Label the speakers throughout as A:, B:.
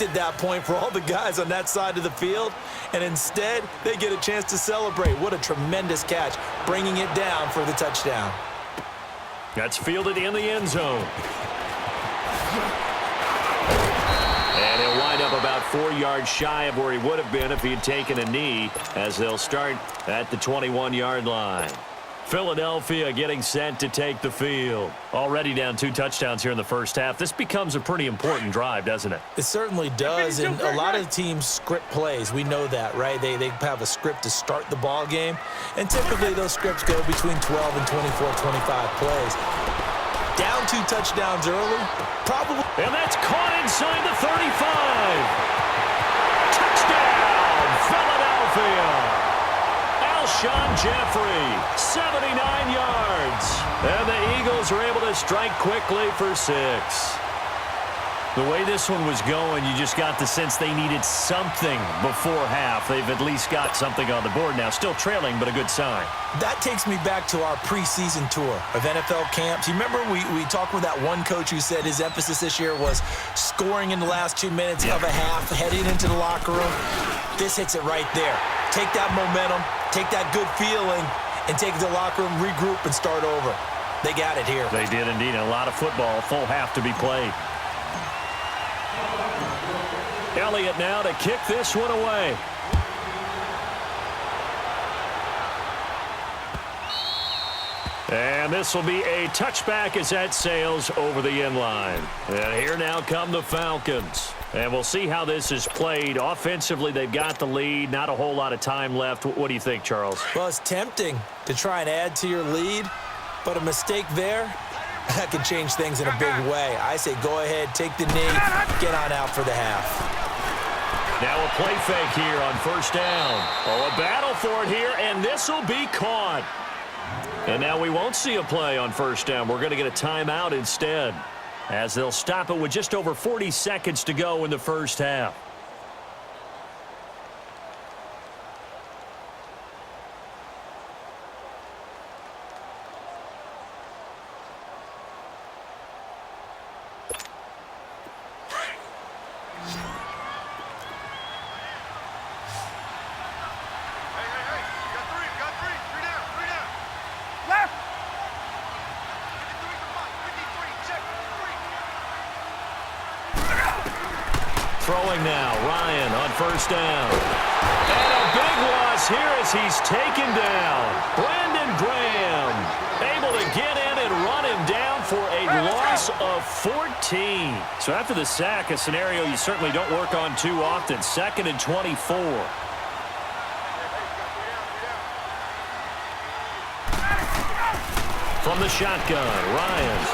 A: At that point for all the guys on that side of the field, and instead they get a chance to celebrate. What a tremendous catch, bringing it down for the touchdown.
B: That's fielded in the end zone. And he'll wind up about 4 yards shy of where he would have been if he had taken a knee, as they'll start at the 21-yard line. Philadelphia getting set to take the field. Already down 2 touchdowns here in the first half. This becomes a pretty important drive, doesn't it?
A: It certainly does, and a lot of teams script plays. We know that, right? They have a script to start the ball game, and typically those scripts go between 12 and 24, 25 plays. Down 2 touchdowns early, probably.
B: And that's caught inside the 35. Touchdown, Philadelphia. Alshon Jeffrey, 79 yards. And the Eagles are able to strike quickly for 6. The way this one was going, you just got the sense they needed something before half. They've at least got something on the board now. Still trailing, but a good sign.
A: That takes me back to our preseason tour of NFL camps. You remember we talked with that one coach who said his emphasis this year was scoring in the last 2 minutes of a half, heading into the locker room. This hits it right there. Take that momentum, take that good feeling, and take it to the locker room, regroup, and start over. They got it here.
B: They did indeed. A lot of football, full half to be played. Elliott now to kick this one away. And this will be a touchback as that sails over the end line. And here now come the Falcons. And we'll see how this is played. Offensively, they've got the lead. Not a whole lot of time left. What do you think, Charles?
A: Well, it's tempting to try and add to your lead, but a mistake there, that can change things in a big way. I say go ahead, take the knee, get on out for the half.
B: Now a play fake here on first down. Oh, a battle for it here, and this will be caught. And now we won't see a play on first down. We're going to get a timeout instead, as they'll stop it with just over 40 seconds to go in the first half. Throwing now, Ryan on first down. And a big loss here as he's taken down. Brandon Graham able to get in and run him down for a loss of 14. So after the sack, a scenario you certainly don't work on too often. 2nd and 24. From the shotgun, Ryan.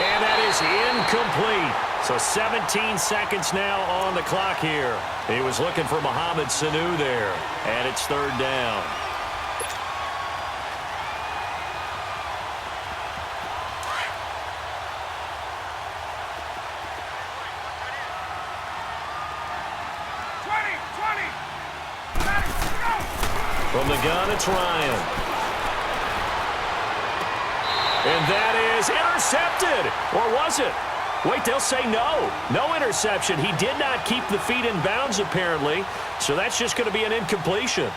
B: And that is incomplete. So 17 seconds now on the clock here. He was looking for Mohamed Sanu there. And it's 3rd down. From the gun, it's Ryan. And that is intercepted. Or was it? Wait, they'll say no. No interception. He did not keep the feet in bounds, apparently. So that's just going to be an incompletion.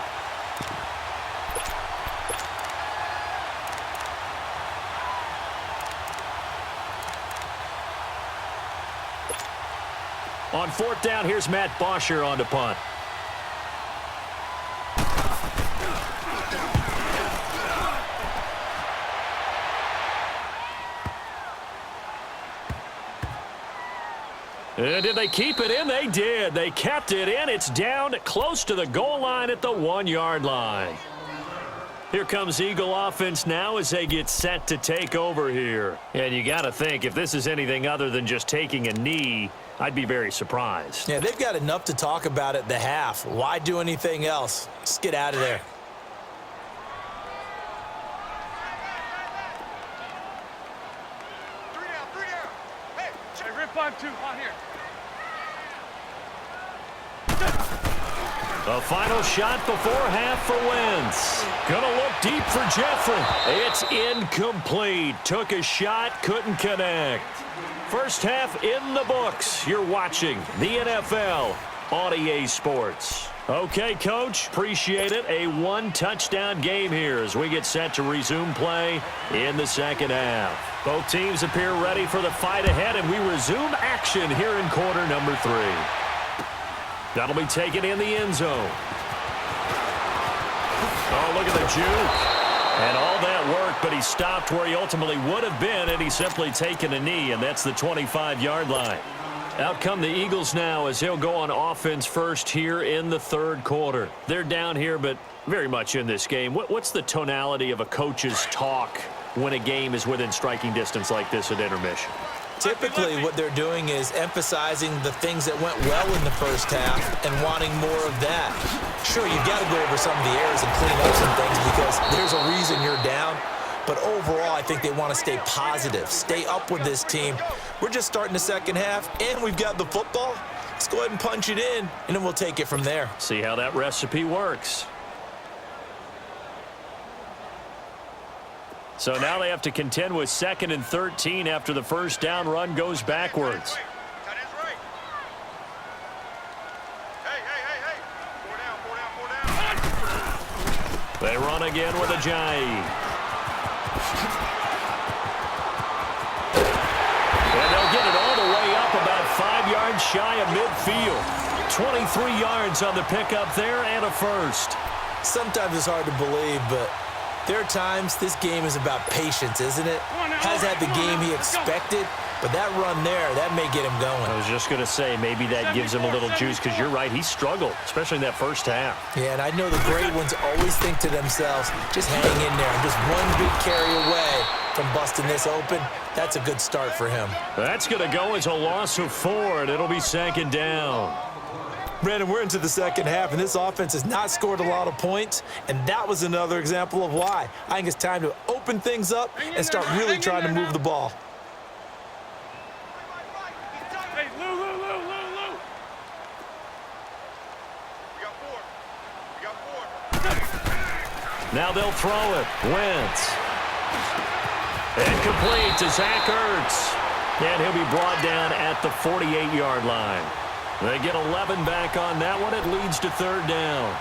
B: On 4th down, here's Matt Bosher on to punt. Did they keep it in? They did. They kept it in. It's down close to the goal line at the 1-yard line. Here comes Eagle offense now as they get set to take over here. And you got to think, if this is anything other than just taking a knee, I'd be very surprised.
A: Yeah, they've got enough to talk about at the half. Why do anything else? Just get out of there.
C: Hey, rip on 2 on here.
B: A final shot before half for Wentz. Gonna look deep for Jeffrey. It's incomplete. Took a shot, couldn't connect. First half in the books. You're watching the NFL on EA Sports. Okay, Coach, appreciate it. A one-touchdown game here as we get set to resume play in the second half. Both teams appear ready for the fight ahead, and we resume action here in quarter number 3. That'll be taken in the end zone. Oh, look at the juke. And all that work, but he stopped where he ultimately would have been, and he's simply taken a knee, and that's the 25-yard line. Out come the Eagles now as he'll go on offense first here in the third quarter. They're down here, but very much in this game. What's the tonality of a coach's talk when a game is within striking distance like this at intermission?
A: Typically, what they're doing is emphasizing the things that went well in the first half and wanting more of that. Sure, you've got to go over some of the errors and clean up some things because there's a reason you're down. But overall, I think they want to stay positive, stay up with this team. We're just starting the second half, and we've got the football. Let's go ahead and punch it in, and then we'll take it from there.
B: See how that recipe works. So now they have to contend with 2nd and 13 after the first down run goes backwards. They run again with Ajayi. And they'll get it all the way up about 5 yards shy of midfield. 23 yards on the pickup there and a first.
A: Sometimes it's hard to believe, but there are times this game is about patience, isn't it? Has had the game he expected, but that run there, that may get him going.
B: I was just going to say, maybe that gives him a little juice because you're right, he struggled, especially in that first half.
A: Yeah, and I know the great ones always think to themselves, just hang in there. I'm just one big carry away from busting this open. That's a good start for him.
B: That's going to go as a loss of 4, and it'll be 2nd down.
A: Brandon, we're into the second half, and this offense has not scored a lot of points, and that was another example of why. I think it's time to open things up and start really trying to move the ball.
C: Hey, Lou. We got 4.
B: Now they'll throw it. Wentz. Incomplete to Zach Ertz. And he'll be brought down at the 48-yard line. They get 11 back on that one. It leads to 3rd down.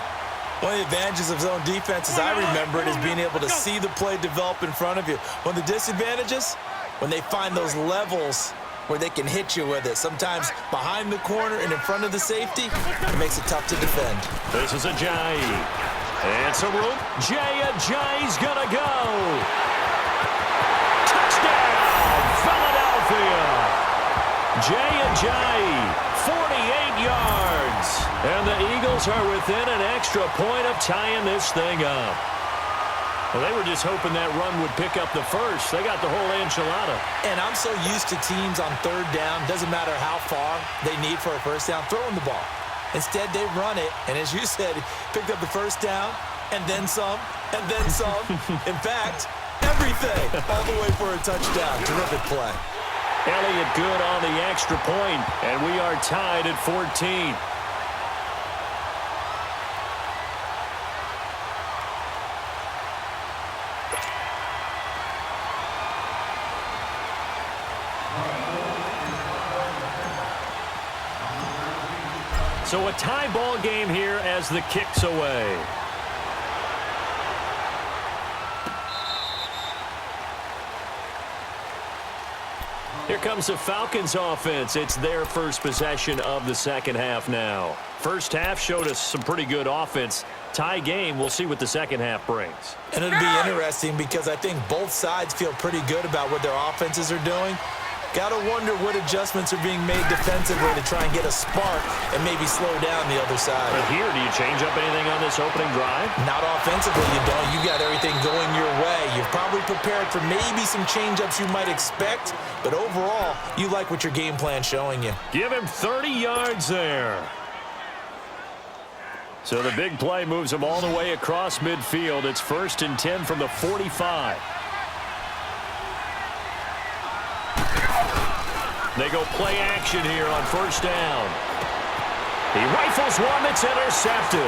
A: One of the advantages of zone defense, as I remember it, is being able to see the play develop in front of you. One of the disadvantages, when they find those levels where they can hit you with it. Sometimes behind the corner and in front of the safety, it makes it tough to defend.
B: This is Ajayi. It's a room. Ajayi's going to go. Touchdown, Philadelphia. Ajayi. 48 yards. And the Eagles are within an extra point of tying this thing up. Well, they were just hoping that run would pick up the first. They got the whole enchilada.
A: And I'm so used to teams on 3rd down, doesn't matter how far they need for a first down, throwing the ball. Instead, they run it, and as you said, picked up the first down, and then some, and then some. In fact, everything, all the way for a touchdown. Terrific play.
B: Elliott good on the extra point, and we are tied at 14. So a tie ball game here as the kick's away. Here comes the Falcons offense. It's their first possession of the second half now. First half showed us some pretty good offense. Tie game, we'll see what the second half brings.
A: And it'll be interesting because I think both sides feel pretty good about what their offenses are doing. Got to wonder what adjustments are being made defensively to try and get a spark and maybe slow down the other side.
B: But here, do you change up anything on this opening drive?
A: Not offensively, you don't. You got everything going your way. You're probably prepared for maybe some change-ups you might expect, but overall, you like what your game plan's showing you.
B: Give him 30 yards there. So the big play moves him all the way across midfield. It's 1st and 10 from the 45. They go play action here on first down. He rifles one that's intercepted.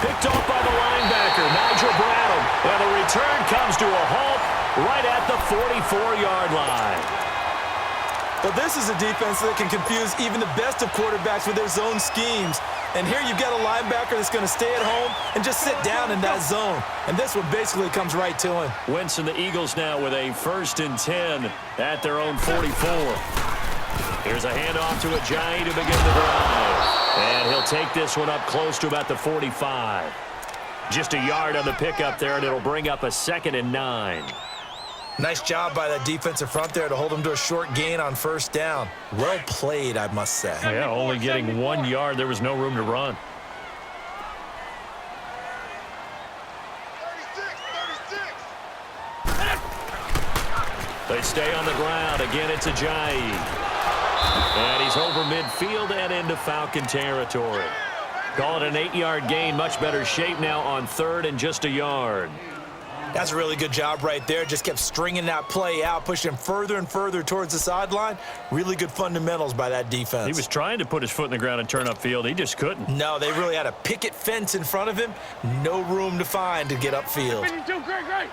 B: Picked off by the linebacker, Nigel Bradham. And the return comes to a halt right at the 44-yard line.
A: Well, this is a defense that can confuse even the best of quarterbacks with their zone schemes. And here you've got a linebacker that's going to stay at home and just sit down in that zone. And this one basically comes right to him.
B: Wentz and the Eagles now with a 1st and 10 at their own 44. Here's a handoff to Ajayi to begin the drive. And he'll take this one up close to about the 45. Just a yard on the pickup there, and it'll bring up a 2nd and 9.
A: Nice job by that defensive front there to hold him to a short gain on 1st down. Well played, I must say.
B: Yeah, only getting 1 yard. There was no room to run.
C: 36.
B: They stay on the ground. Again, it's Ajayi. And he's over midfield and into Falcon territory. Call it an 8-yard gain. Much better shape now on 3rd and just a yard.
A: That's a really good job right there. Just kept stringing that play out, pushing him further and further towards the sideline. Really good fundamentals by that defense.
B: He was trying to put his foot in the ground and turn upfield. He just couldn't.
A: No, they really had a picket fence in front of him. No room to find to get upfield.
C: Great.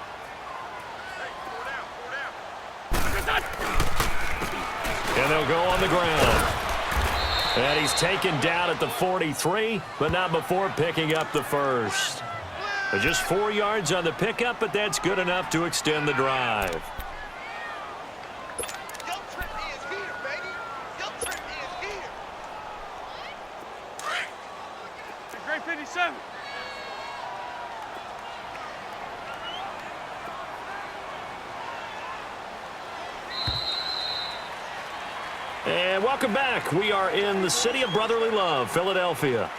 B: And they'll go on the ground. And he's taken down at the 43, but not before picking up the 1st. But just 4 yards on the pickup, but that's good enough to extend the drive.
C: Young Trip is here, baby. Young Trip is here. Great 57.
B: And welcome back. We are in the city of brotherly love, Philadelphia.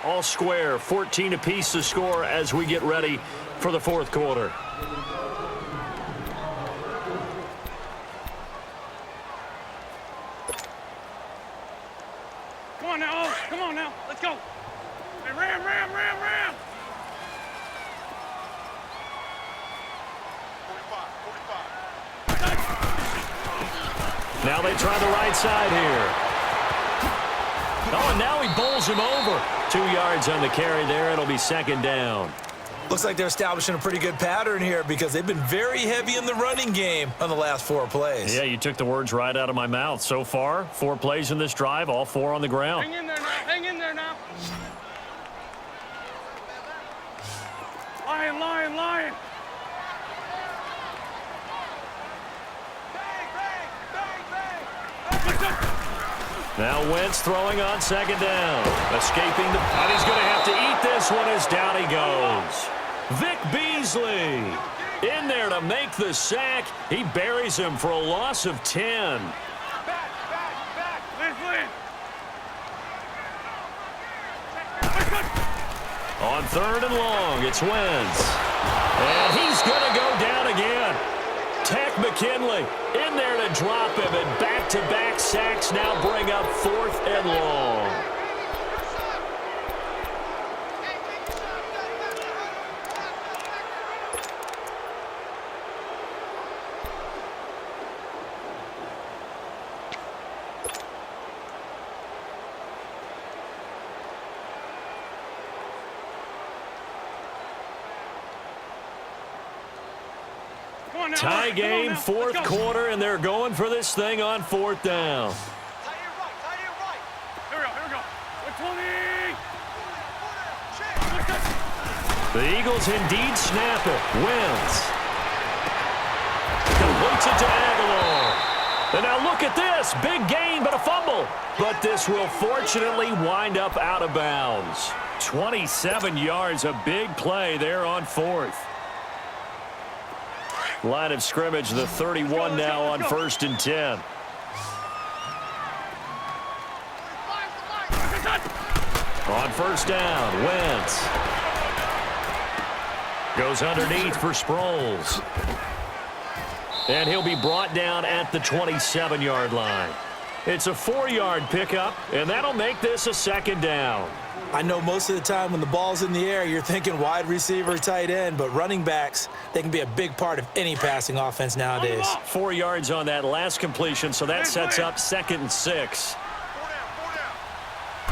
B: All square, 14 apiece to score as we get ready for the 4th quarter.
C: Come on now, oh, come on now. Let's go. Hey, ram. 45.
B: Now they try the right side here. Oh, and now he bowls him over. 2 yards on the carry there. It'll be 2nd down.
A: Looks like they're establishing a pretty good pattern here because they've been very heavy in the running game on the last 4 plays.
B: Yeah, you took the words right out of my mouth. So far, 4 plays in this drive, all 4 on the ground.
C: Hang in there now. Lion.
B: Now Wentz throwing on 2nd down. Escaping the... And he's going to have to eat this one as down he goes. Vic Beasley in there to make the sack. He buries him for a loss of 10.
C: Back. Lynn.
B: On 3rd and long, it's Wentz. And he's going to go down again. Tech McKinley in there to drop him, and back-to-back sacks now bring up 4th and long. Tie game, 4th quarter, and they're going for this thing on 4th down.
C: Tie it right. Here we go. 120.
B: The Eagles indeed snap it. Wentz completes it to Aguilar. And now look at this. Big gain, but a fumble. But this will fortunately wind up out of bounds. 27 yards, a big play there on 4th. Line of scrimmage, the 31 now on 1st and 10. On 1st down, Wentz goes underneath for Sproles. And he'll be brought down at the 27-yard line. It's a 4-yard pickup, and that'll make this a 2nd down.
A: I know most of the time when the ball's in the air, you're thinking wide receiver, tight end, but running backs, they can be a big part of any passing offense nowadays.
B: 4 yards on that last completion, so that sets up 2nd and 6.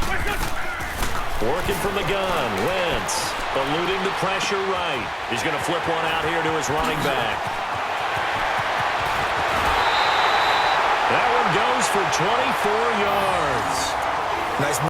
C: 4 down.
B: Working from the gun, Wentz, eluding the pressure right. He's going to flip one out here to his running back. That one goes for 24 yards.
A: Nice